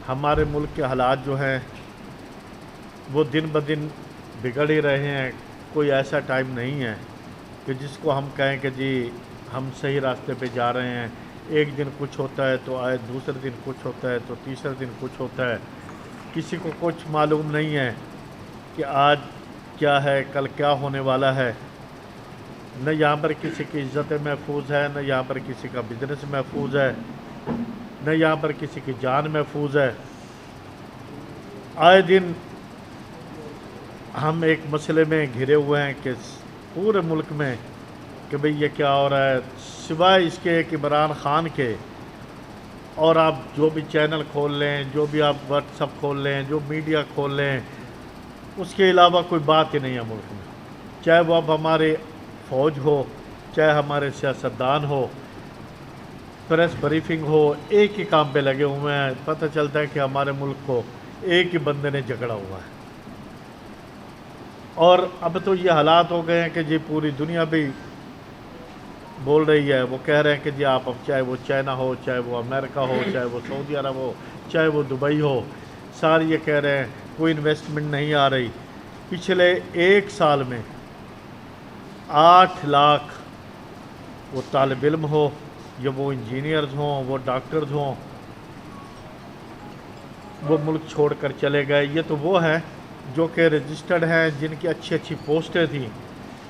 ہمارے ملک کے حالات جو ہیں وہ دن بدن بگڑ ہی رہے ہیں. کوئی ایسا ٹائم نہیں ہے کہ جس کو ہم کہیں کہ جی ہم صحیح راستے پہ جا رہے ہیں. ایک دن کچھ ہوتا ہے تو آئے دوسرے دن کچھ ہوتا ہے تو تیسرے دن کچھ ہوتا ہے. کسی کو کچھ معلوم نہیں ہے کہ آج کیا ہے کل کیا ہونے والا ہے. نہ یہاں پر کسی کی عزت محفوظ ہے، نہ یہاں پر کسی کا بزنس محفوظ ہے، نہ یہاں پر کسی کی جان محفوظ ہے. آئے دن ہم ایک مسئلے میں گھرے ہوئے ہیں کہ پورے ملک میں کہ بھئی یہ کیا ہو رہا ہے، سوائے اس کے کہ عمران خان کے. اور آپ جو بھی چینل کھول لیں، جو بھی آپ واٹس ایپ کھول لیں، جو میڈیا کھول لیں، اس کے علاوہ کوئی بات ہی نہیں ہے ملک میں. چاہے وہ اب ہمارے فوج ہو، چاہے ہمارے سیاستدان ہو، پریس بریفنگ ہو، ایک ہی کام پہ لگے ہوئے ہیں. پتہ چلتا ہے کہ ہمارے ملک کو ایک ہی بندے نے جھگڑا ہوا ہے. اور اب تو یہ حالات ہو گئے ہیں کہ جی پوری دنیا بھی بول رہی ہے. وہ کہہ رہے ہیں کہ جی آپ اب چاہے وہ چائنا ہو، چاہے وہ امریکہ ہو، چاہے وہ سعودی عرب ہو، چاہے وہ دبئی ہو، سارے یہ کہہ رہے ہیں کوئی انویسٹمنٹ نہیں آ رہی. پچھلے ایک سال میں 8 لاکھ وہ طالب علم ہو یا وہ انجینئرز ہوں، وہ ڈاکٹرز ہوں، وہ ملک چھوڑ کر چلے گئے. یہ تو وہ ہیں جو کہ رجسٹرڈ ہیں، جن کی اچھی اچھی پوسٹیں تھیں.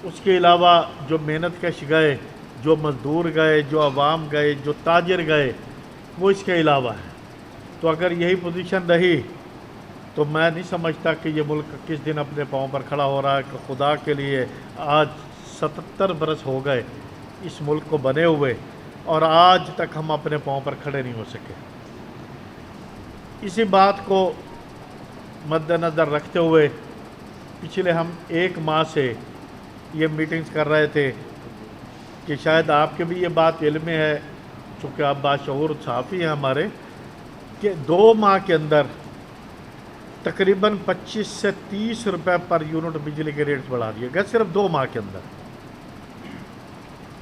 اس کے علاوہ جو محنت کش گئے، جو مزدور گئے، جو عوام گئے، جو تاجر گئے، وہ اس کے علاوہ ہیں. تو اگر یہی پوزیشن رہی تو میں نہیں سمجھتا کہ یہ ملک کس دن اپنے پاؤں پر کھڑا ہو رہا ہے. کہ خدا کے لیے آج 77 برس ہو گئے اس ملک کو بنے ہوئے اور آج تک ہم اپنے پاؤں پر کھڑے نہیں ہو سکے. اسی بات کو مد نظر رکھتے ہوئے پچھلے ہم 1 ماہ سے یہ میٹنگز کر رہے تھے کہ شاید آپ کے بھی یہ بات علم میں ہے، چونکہ آپ باشعور صحافی ہیں ہمارے، کہ 2 ماہ کے اندر تقریباً 25 سے 30 روپے پر یونٹ بجلی کے ریٹس بڑھا دیے گئے صرف 2 ماہ کے اندر.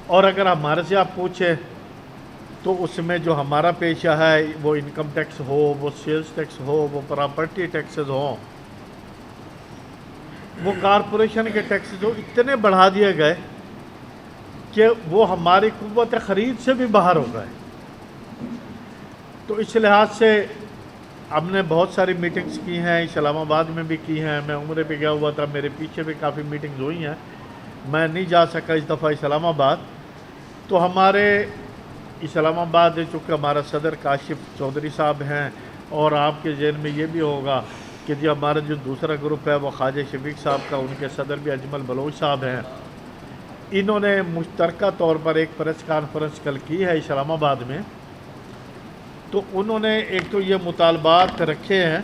اور اگر ہمارے سے آپ پوچھیں تو اس میں جو ہمارا پیشہ ہے، وہ انکم ٹیکس ہو، وہ سیلز ٹیکس ہو، وہ پراپرٹی ٹیکسز ہوں، وہ کارپوریشن کے ٹیکسز ہو، اتنے بڑھا دیے گئے کہ وہ ہماری قوت خرید سے بھی باہر ہو گئے. تو اس لحاظ سے ہم نے بہت ساری میٹنگز کی ہیں، اسلام آباد میں بھی کی ہیں. میں عمرے پہ گیا ہوا تھا، میرے پیچھے بھی کافی میٹنگز ہوئی ہیں. میں نہیں جا سکا اس دفعہ اسلام آباد. تو ہمارے اسلام آباد چونکہ ہمارا صدر کاشف چودھری صاحب ہیں، اور آپ کے ذہن میں یہ بھی ہوگا کہ جی ہمارا جو دوسرا گروپ ہے وہ خواجہ شفیق صاحب کا، ان کے صدر بھی اجمل بلوچ صاحب ہیں. انہوں نے مشترکہ طور پر ایک پریس کانفرنس کل کی ہے اسلام آباد میں. تو انہوں نے ایک تو یہ مطالبات رکھے ہیں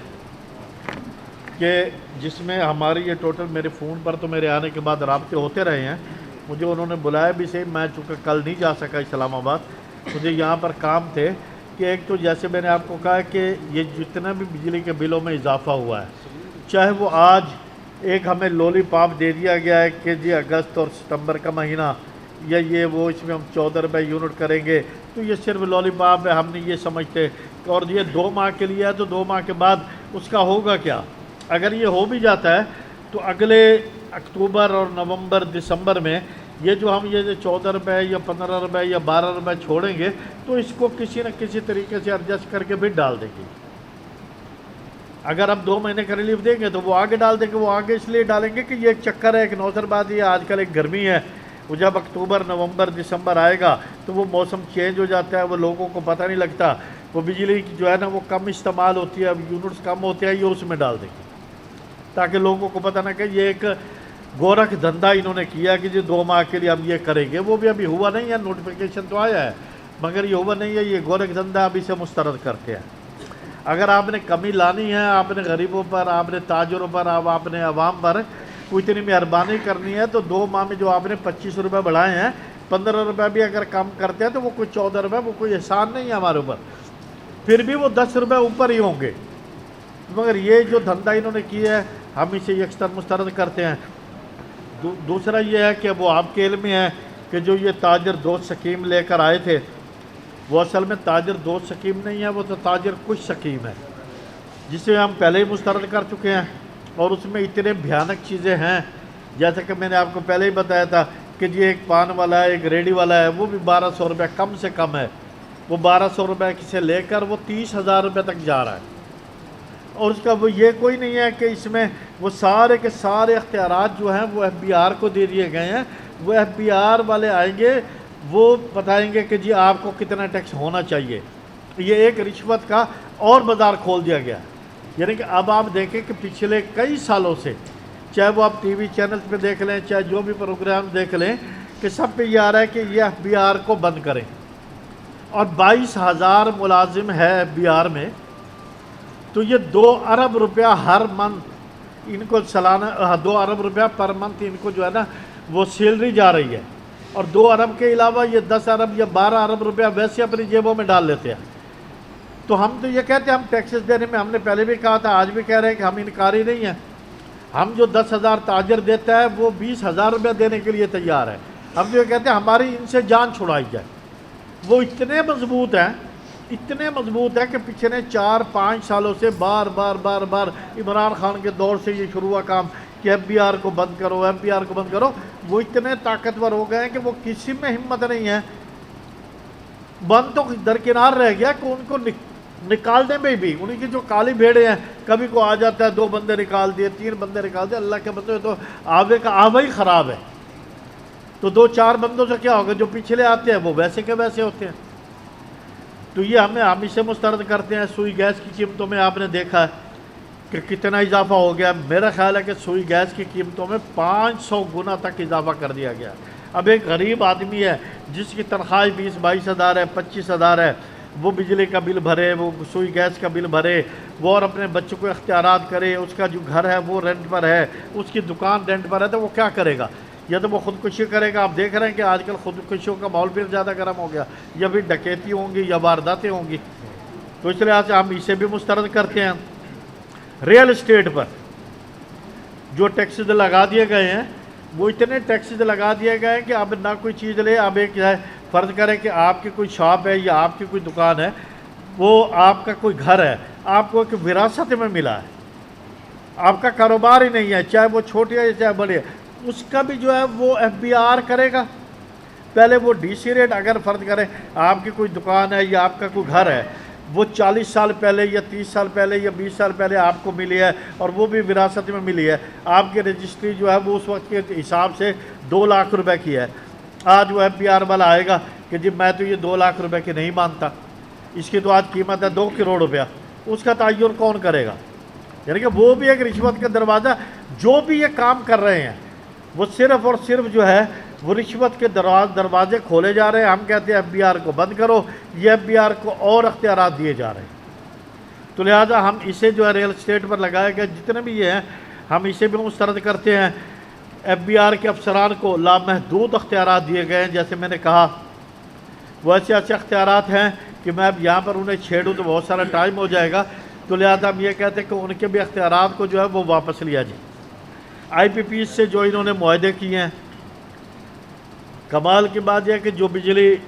کہ جس میں ہماری یہ ٹوٹل میرے فون پر تو میرے آنے کے بعد رابطے ہوتے رہے ہیں. مجھے انہوں نے بلایا بھی صحیح، میں چونکہ کل نہیں جا سکا اسلام آباد، مجھے یہاں پر کام تھے. کہ ایک تو جیسے میں نے آپ کو کہا کہ یہ جتنا بھی بجلی کے بلوں میں اضافہ ہوا ہے، چاہے وہ آج ایک ہمیں لولی پاپ دے دیا گیا ہے کہ جی اگست اور ستمبر کا مہینہ یا یہ وہ اس میں ہم 14 روپے یونٹ کریں گے، تو یہ صرف لولی پاپ ہے. ہم نہیں یہ سمجھتے کہ اور یہ 2 ماہ کے لیے ہے تو 2 ماہ کے بعد اس کا ہوگا کیا. اگر یہ ہو بھی جاتا ہے تو اگلے اکتوبر اور نومبر دسمبر میں یہ جو ہم یہ 14 روپے یا 15 روپے یا 12 روپے چھوڑیں گے تو اس کو کسی نہ کسی طریقے سے ایڈجسٹ کر کے بھی ڈال دیں گے. اگر ہم 2 مہینے کا ریلیف دیں گے تو وہ آگے ڈال دیں گے. وہ آگے اس لیے ڈالیں گے کہ یہ ایک چکر ہے، ایک نوزر بازی ہے. آج کل ایک گرمی ہے، وہ جب اکتوبر نومبر دسمبر آئے گا تو وہ موسم چینج ہو جاتا ہے، وہ لوگوں کو پتہ نہیں لگتا. وہ بجلی کی جو ہے نا وہ کم استعمال ہوتی ہے، اب یونٹس کم ہوتے ہیں، یہ اس میں ڈال دیں گے تاکہ لوگوں کو پتہ نہ کہ یہ ایک گورکھ دھندا انہوں نے کیا کہ جی 2 ماہ کے لیے ہم یہ کریں گے. وہ بھی ابھی ہوا نہیں ہے، نوٹیفیکیشن تو آیا ہے مگر یہ ہوا نہیں ہے. یہ گورکھ دھندا ابھی سے مسترد کرتے ہیں. اگر آپ نے کمی لانی ہے، آپ نے غریبوں پر، آپ نے تاجروں پر، آپ نے عوام پر کوئی اتنی مہربانی کرنی ہے تو 2 ماہ میں جو آپ نے 25 روپے بڑھائے ہیں، 15 روپے بھی اگر کم کرتے ہیں تو وہ کوئی 14 روپے، وہ کوئی احسان نہیں ہے ہمارے اوپر. پھر بھی وہ 10 روپے اوپر ہی ہوں گے. مگر یہ جو دھندا انہوں نے کیا ہے ہم اسے یکسر مسترد کرتے ہیں. دوسرا یہ ہے کہ وہ آپ کے علم میں ہے کہ جو یہ تاجر دوست سکیم لے کر آئے تھے، وہ اصل میں تاجر دوست سکیم نہیں ہے، وہ تو تاجر کچھ سکیم ہے. जिसे हम पहले ही मुस्तरद कर चुके हैं, और उसमें इतने भयानक चीज़ें हैं, जैसा कि मैंने आपको पहले ही बताया था कि जी एक पान वाला है, एक रेडी वाला है, वो भी 1200 रुपये कम से कम है, वो 1200 रुपये से लेकर वो 30,000 रुपये तक जा रहा है। और उसका वो ये कोई नहीं है कि इसमें वो सारे के सारे अख्तियारात जो हैं वो FBI को दे दिए गए हैं। वो FBI वाले आएंगे, वो बताएंगे कि जी आपको कितना टैक्स होना चाहिए। ये एक रिश्वत का और बाज़ार खोल दिया गया। यानी कि अब आप देखें कि पिछले कई सालों से, चाहे वो आप TV चैनल्स पे देख लें, चाहे जो भी प्रोग्राम देख लें, कि सब पे ये आ रहा है कि ये FBI को बंद करें। और 22,000 मुलाजिम है FBI में, तो ये 2 अरब रुपया हर मंथ इनको सालाना, 2 अरब रुपया पर मंथ इनको जो है ना वो सैलरी जा रही है। और 2 अरब के अलावा ये 10 अरब या 12 अरब रुपया वैसे अपनी जेबों में डाल लेते हैं। तो हम तो ये कहते हैं हम टैक्सेस देने में, हमने पहले भी कहा था, आज भी कह रहे हैं कि हम इनकारी नहीं हैं। हम जो 10,000 ताजर देता है वो 20,000 रुपया देने के लिए तैयार है। हम तो ये कहते हैं हमारी इनसे जान छुड़ाई जाए। वो इतने मजबूत हैं, इतने मजबूत है कि पिछले 4-5 सालों से बार बार इमरान खान के दौर से ये शुरू हुआ काम कि FBI को बंद करो, FBI को बंद करो। वो इतने ताकतवर हो गए हैं कि वो किसी में हिम्मत नहीं है, बंद तो दरकिनार रह गया कि उनको निकालने में भी उनकी जो काली भेड़े हैं, कभी को आ जाता है 2 बंदे निकाल दिए, 3 बंदे निकाल दिए। अल्लाह के बंदे तो आवे का आवा ही ख़राब है। तो 2-4 बंदों से क्या होगा, जो पिछले आते हैं वो वैसे के वैसे होते हैं। तो ये हम इसे मुस्तरद करते हैं। सुई गैस की कीमतों में आपने देखा है कि कितना इजाफा हो गया। मेरा ख्याल है कि सुई गैस की कीमतों में 500 गुना तक इजाफा कर दिया गया। अब एक गरीब आदमी है जिसकी तनख्वाह 20-22 हज़ार है, 25 हज़ार है, वो बिजली का बिल भरे, वो सुई गैस का बिल भरे, वो और अपने बच्चों को इख्तियारात करे, उसका जो घर है वो रेंट पर है, उसकी दुकान रेंट पर है, तो वो क्या करेगा? या तो वो खुदकुशी करेगा। आप देख रहे हैं कि आजकल खुदकुशियों का माहौल फिर ज़्यादा गर्म हो गया, या फिर डकैती होंगी या वारदातें होंगी। तो इस लिहाज से हम इसे भी मुस्तरद करते हैं। रियल इस्टेट पर जो टैक्सेस लगा दिए गए हैं, वो इतने टैक्सेस लगा दिए गए हैं कि अब ना कोई चीज़ ले। अब एक फ़र्ज़ करें कि आपकी कोई शॉप है या आपकी कोई दुकान है, वो आपका कोई घर है, आपको एक विरासत में मिला है, आपका कारोबार ही नहीं है, चाहे वो छोटे है चाहे बड़े है, उसका भी जो है वो FBI करेगा। पहले वो DC रेट, अगर फ़र्ज़ करें आपकी कोई दुकान है या आपका कोई घर है, वो 40 साल पहले या 30 साल पहले या 20 साल पहले आपको मिली है और वो भी विरासत में मिली है, आपकी रजिस्ट्री जो है वो उस वक्त के हिसाब से 2 लाख रुपए की है। आज वो FBI वाला आएगा कि जी मैं तो ये 2 लाख रुपए की नहीं मानता, इसकी तो आज कीमत है 2 करोड़ रुपया, उसका तयन कौन करेगा? यानी कि वो भी एक रिश्वत का दरवाज़ा, जो भी ये काम कर रहे हैं वो सिर्फ़ और सिर्फ जो है वो रिश्वत के दरवाजे खोले जा रहे हैं। हम कहते हैं FBI को बंद करो, ये FBI को और अख्तियारात दिए जा रहे हैं। तो लिहाजा हम इसे जो है रियल इस्टेट पर लगाए गए जितने भी ये हैं, हम इसे भी मुस्तरद करते हैं। FBI के अफसरान को लामहदूद अख्तियारात दिए गए हैं। जैसे मैंने कहा, वो ऐसे अख्तियारात हैं कि मैं अब यहाँ पर उन्हें छेड़ूँ तो बहुत सारा टाइम हो जाएगा। तो लिहाजा हम ये कहते हैं कि उनके भी अख्तियारात को जो है वो वापस लिया जाए। IPPs से जो इन्होंने मुआहदे किए हैं, कमाल की बात यह है कि जो बिजली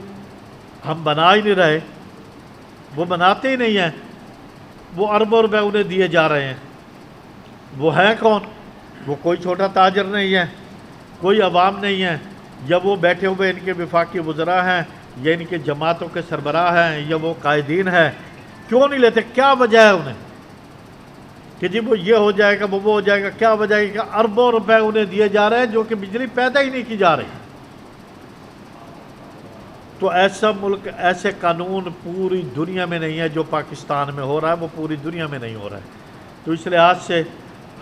हम बना ही नहीं रहे, वो बनाते ही नहीं हैं, वो अरबों रुपए उन्हें दिए जा रहे हैं। वो है कौन? वो कोई छोटा ताजर नहीं है, कोई अवाम नहीं है, या वो बैठे हुए इनके वफाकी वज़रा हैं, या इनके जमातों के सरबराह हैं, या वो कायदीन हैं। क्यों नहीं लेते? क्या वजह है उन्हें कि जी वो ये हो जाएगा, वो हो जाएगा? क्या वजह है कि अरबों रुपए उन्हें दिए जा रहे हैं जो कि बिजली पैदा ही नहीं की जा रही? तो ऐसा मुल्क, ऐसे कानून पूरी दुनिया में नहीं है। जो पाकिस्तान में हो रहा है वो पूरी दुनिया में नहीं हो रहा है। तो इस लिहाज से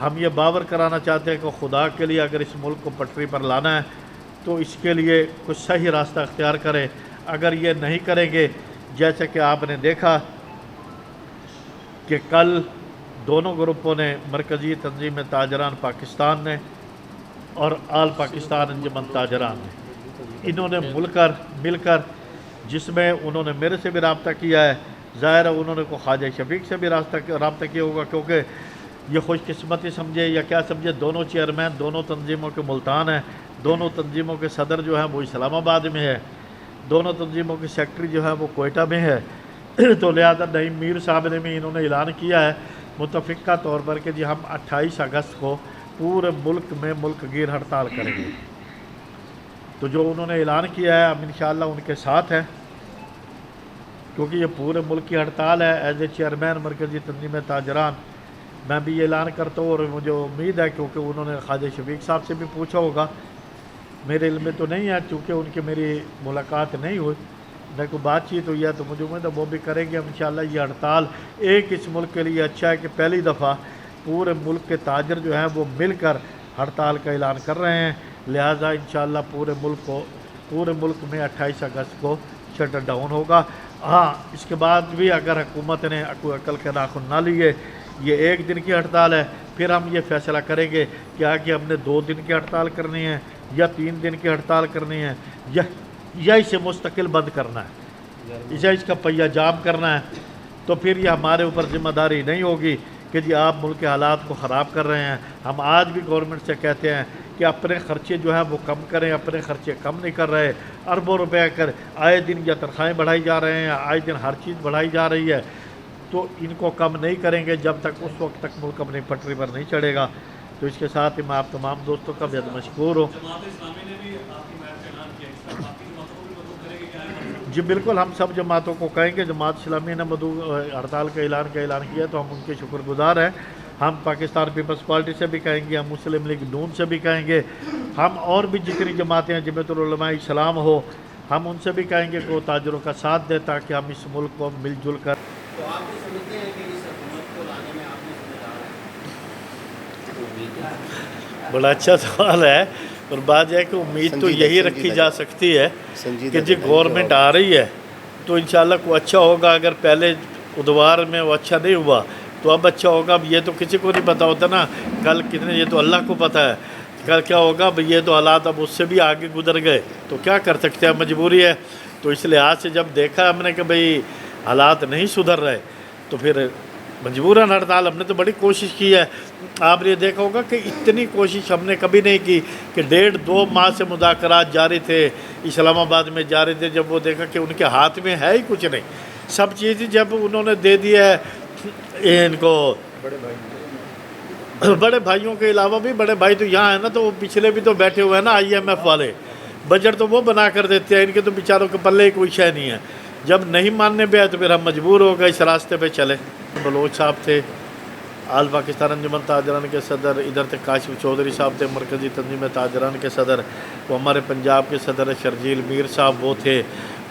हम ये बावर कराना चाहते हैं कि खुदा के लिए अगर इस मुल्क को पटरी पर लाना है तो इसके लिए कुछ सही रास्ता अख्तियार करें। अगर ये नहीं करेंगे, जैसे कि आपने देखा कि कल दोनों ग्रुपों ने, मरकज़ी तंजीम ताजरान पाकिस्तान ने और आल पाकिस्तान अंजुमन ताजरान ने, इन्होंने मिलकर जिसमें उन्होंने मेरे से भी रब्ता किया है, ज़ाहिर है उन्होंने को ख्वाजा शफीक से भी रब्ता किया होगा, क्योंकि ये खुशकिस्मती समझे या क्या समझे, दोनों चेयरमैन दोनों तंजीमों के मुल्तान हैं, दोनों तंजीमों के सदर जो हैं वो इस्लामाबाद में है, दोनों तंजीमों के सेक्रेटरी जो है वो कोयटा में है। तो लिहाजा नईम मीर साहब ने भी इन्होंने ऐलान किया है, मुतफ़िक़ा तौर पर कि जी हम 28 अगस्त को पूरे मुल्क में मुल्क गिर हड़ताल करेंगे। तो जो उन्होंने ऐलान किया है हम इंशाअल्लाह उनके साथ हैं, क्योंकि ये पूरे मुल्क की हड़ताल है। एज ए चेयरमैन मरकज़ी तंजीम ताजरान मैं भी ये ऐलान करता हूँ, और मुझे उम्मीद है क्योंकि उन्होंने ख्वाजा शफीक साहब से भी पूछा होगा, मेरे इल्म में तो नहीं है चूँकि उनकी मेरी मुलाकात नहीं हुई, न कोई बातचीत हुई है, तो मुझे उम्मीद है वो भी करेंगे हम इंशाअल्लाह। ये हड़ताल एक इस मुल्क के लिए अच्छा है कि पहली दफ़ा पूरे मुल्क के ताजर जो हैं वो मिलकर हड़ताल का ऐलान कर रहे हैं। लिहाजा इंशाअल्लाह पूरे मुल्क में 28 अगस्त को शटर डाउन होगा। हाँ, इसके बाद भी अगर हुकूमत ने अकल के नाखुन ना लिए, ये एक दिन की हड़ताल है, फिर हम ये फैसला करेंगे कि हमने 2 दिन की हड़ताल करनी है या 3 दिन की हड़ताल करनी है, या इसे मुस्तकिल बंद करना है, या इसका पहिया जाम करना है। तो फिर ये हमारे ऊपर ज़िम्मेदारी नहीं होगी कि जी आप मुल्क के हालात को ख़राब कर रहे हैं। हम आज भी गवर्नमेंट से कहते हैं कि अपने ख़र्चे जो हैं वो कम करें, अपने ख़र्चे कम नहीं कर रहे, अरबों रुपए कर आए दिन या तनख्वाहें बढ़ाई जा रहे हैं, आए दिन हर चीज़ बढ़ाई जा रही है, तो इनको कम नहीं करेंगे जब तक उस वक्त तक मुल्क अपनी पटरी पर नहीं चढ़ेगा। तो इसके साथ ही मैं आप तमाम दोस्तों का बेहद मशकूर हूँ। जी बिल्कुल, हम सब जमातों को कहेंगे, जमात इस्लामी ने हड़ताल का ऐलान किया तो हम उनके शुक्रगुजार हैं। हम पाकिस्तान पीपल्स पार्टी से भी कहेंगे, हम मुस्लिम लीग नून से भी कहेंगे, हम और भी जितनी जमातें हैं, जमात उलमा इस्लाम हो, हम उनसे भी कहेंगे कि वो ताजरों का साथ दें ताकि हम इस मुल्क को मिलजुल कर। तो आप भी समझते हैं कि इस हुकूमत को लाने में आपने जिम्मेदार है? बड़ा अच्छा सवाल है, और बात है कि उम्मीद तो यही रखी जा सकती है कि जी गवर्नमेंट आ रही है तो इंशाल्लाह को अच्छा होगा। अगर पहले उद्वार में वो अच्छा नहीं हुआ तो अब अच्छा होगा। अब ये तो किसी को नहीं पता होता ना कल कितने, ये तो अल्लाह को पता है कल क्या होगा। अब ये तो हालात अब उससे भी आगे गुजर गए तो क्या कर सकते हैं, मजबूरी है। तो इस लिहाज से जब देखा हमने कि भाई हालात नहीं सुधर रहे तो फिर मजबूरन हड़ताल। हमने तो बड़ी कोशिश की है, आपने देखा होगा कि इतनी कोशिश हमने कभी नहीं की कि 1.5-2 माह से मुज़ाकरात जारी थे, इस्लामाबाद में जारी थे। जब वो देखा कि उनके हाथ में है ही कुछ नहीं, सब चीज़ जब उन्होंने दे दी है इनको, बड़े भाइयों के अलावा भी बड़े भाई तो यहाँ है ना, तो वो पिछले भी तो बैठे हुए हैं ना IMF वाले, बजट तो वो बना कर देते हैं, इनके तो बेचारों के पल्ले कोई शय नहीं है। जब नहीं मानने पे आए तो फिर हम मजबूर हो गए इस रास्ते पे चले। बलोच साहब थे, आल पाकिस्तान अंजुमन ताजरान के सदर, इधर थे काशिफ चौधरी साहब थे मरकज़ी तंजीम ताजरान के सदर, वो हमारे पंजाब के सदर है शर्जील मीर साहब वो थे,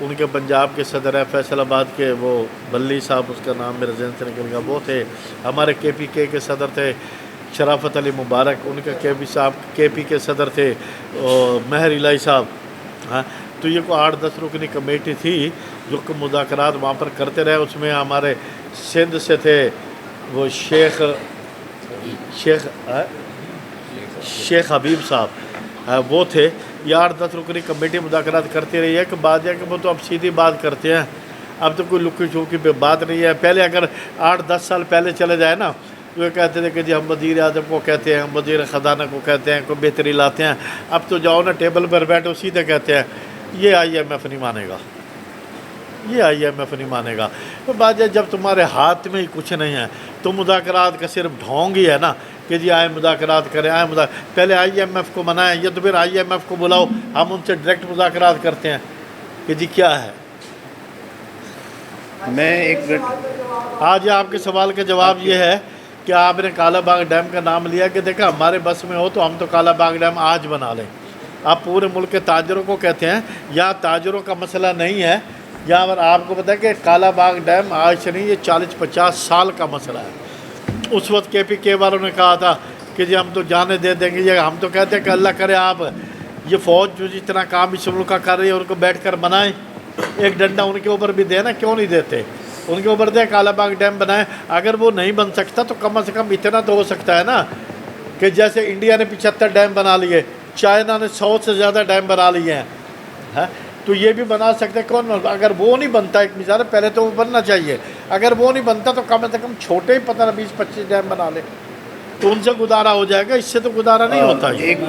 उनके पंजाब के सदर है फैसलाबाद के वो बल्ली साहब, उसका नाम मेरे जहन से निकल गया, वो थे। हमारे KPK के सदर थे शराफत अली मुबारक, उनके KP के सदर थे महर इलाही साहब। हाँ, तो ये को 8-10 रुकनी कमेटी थी जो मुज़ाकरात वहाँ पर करते रहे। उसमें हमारे सिंध से थे वो शेख हबीब साहब वो थे। ये 8-10 रुकनी कमेटी मुज़ाकरात करती रही है कि बात है कि वो तो अब सीधी बात करते हैं, अब तो कोई लुकी छुपी पे बात नहीं है। पहले अगर 8-10 साल पहले चले जाए ना तो ये कहते थे कि जी हम वज़ीर आज़म को कहते हैं, हम वज़ीर ख़जाना को कहते हैं, कोई बेहतरी लाते हैं। अब तो जाओ ना टेबल पर बैठो सीधे कहते हैं ये IMF नहीं मानेगा, ये IMF नहीं मानेगा। तो बात है जब तुम्हारे हाथ में ही कुछ नहीं है तो मुज़ाकरात का सिर्फ ढोंग ही है ना कि जी आए मुज़ाकरात करें, पहले IMF को मनाएं, या तो फिर IMF को बुलाओ, हम उनसे डायरेक्ट मुज़ाकरात करते हैं कि जी क्या है। मैं एक आज आपके सवाल का जवाब ये है कि आपने काला बाग डैम का नाम लिया कि देखा हमारे बस में हो तो हम तो काला बाग डैम आज बना लें। आप पूरे मुल्क के ताजरों को कहते हैं, यहाँ ताजरों का मसला नहीं है, यहाँ पर आपको पता है कि काला बाग डैम आज से नहीं, ये 40-50 साल का मसला है। उस वक्त KPK वालों ने कहा था कि जी हम तो जाने दे देंगे, ये हम तो कहते हैं कि अल्लाह करे आप ये फ़ौज जो जितना काम इस मुल्क का कर रही है उनको बैठ कर बनाएँ, एक डंडा उनके ऊपर भी देना, क्यों नहीं देते, उनके ऊपर दे काला बाग डैम बनाए। अगर वो नहीं बन सकता तो कम से कम इतना तो हो सकता है ना कि जैसे इंडिया ने 75 डैम बना लिए, चाइना ने 100 से ज़्यादा डैम बना लिए हैं, तो ये भी बना सकते हैं। कौन, अगर वो नहीं बनता, एक मिसाल पहले तो वो बनना चाहिए, अगर वो नहीं बनता तो कम से कम छोटे ही 15-20-25 डैम बना ले तो उनसे गुजारा हो जाएगा, इससे तो गुजारा नहीं होता। एक